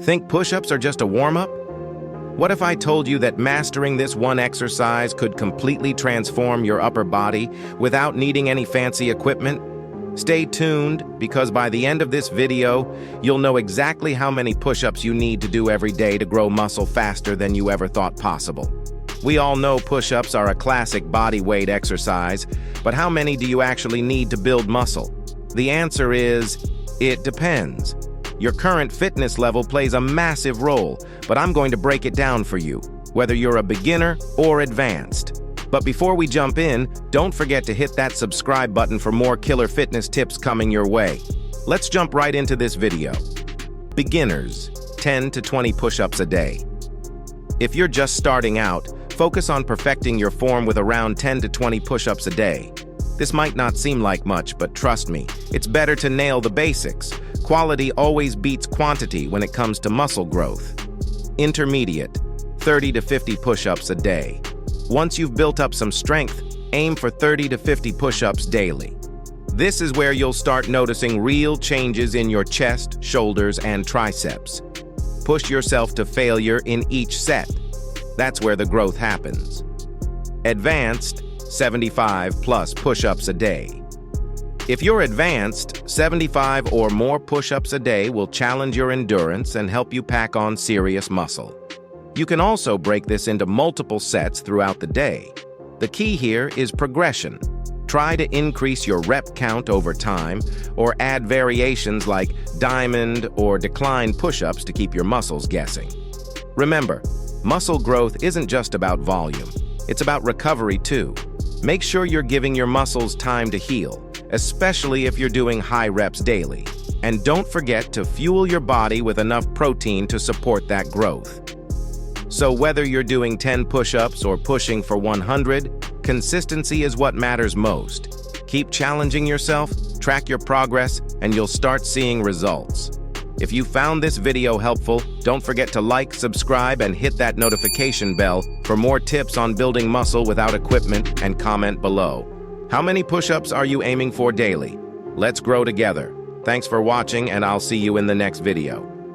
Think push-ups are just a warm-up? What if I told you that mastering this one exercise could completely transform your upper body without needing any fancy equipment? Stay tuned, because by the end of this video, you'll know exactly how many push-ups you need to do every day to grow muscle faster than you ever thought possible. We all know push-ups are a classic body weight exercise, but how many do you actually need to build muscle? The answer is, it depends. Your current fitness level plays a massive role, but I'm going to break it down for you, whether you're a beginner or advanced. But before we jump in, don't forget to hit that subscribe button for more killer fitness tips coming your way. Let's jump right into this video. Beginners, 10 to 20 push-ups a day. If you're just starting out, focus on perfecting your form with around 10 to 20 push-ups a day. This might not seem like much, but trust me, it's better to nail the basics. Quality always beats quantity when it comes to muscle growth. Intermediate, 30 to 50 push-ups a day. Once you've built up some strength, aim for 30 to 50 push-ups daily. This is where you'll start noticing real changes in your chest, shoulders, and triceps. Push yourself to failure in each set. That's where the growth happens. Advanced, 75 plus push-ups a day. If you're advanced, 75 or more push-ups a day will challenge your endurance and help you pack on serious muscle. You can also break this into multiple sets throughout the day. The key here is progression. Try to increase your rep count over time, or add variations like diamond or decline push-ups to keep your muscles guessing. Remember, muscle growth isn't just about volume. It's about recovery too. Make sure you're giving your muscles time to heal, especially if you're doing high reps daily. And don't forget to fuel your body with enough protein to support that growth. So whether you're doing 10 push-ups or pushing for 100, consistency is what matters most. Keep challenging yourself, track your progress, and you'll start seeing results. If you found this video helpful, don't forget to like, subscribe, and hit that notification bell for more tips on building muscle without equipment, and comment below. How many push-ups are you aiming for daily? Let's grow together. Thanks for watching, and I'll see you in the next video.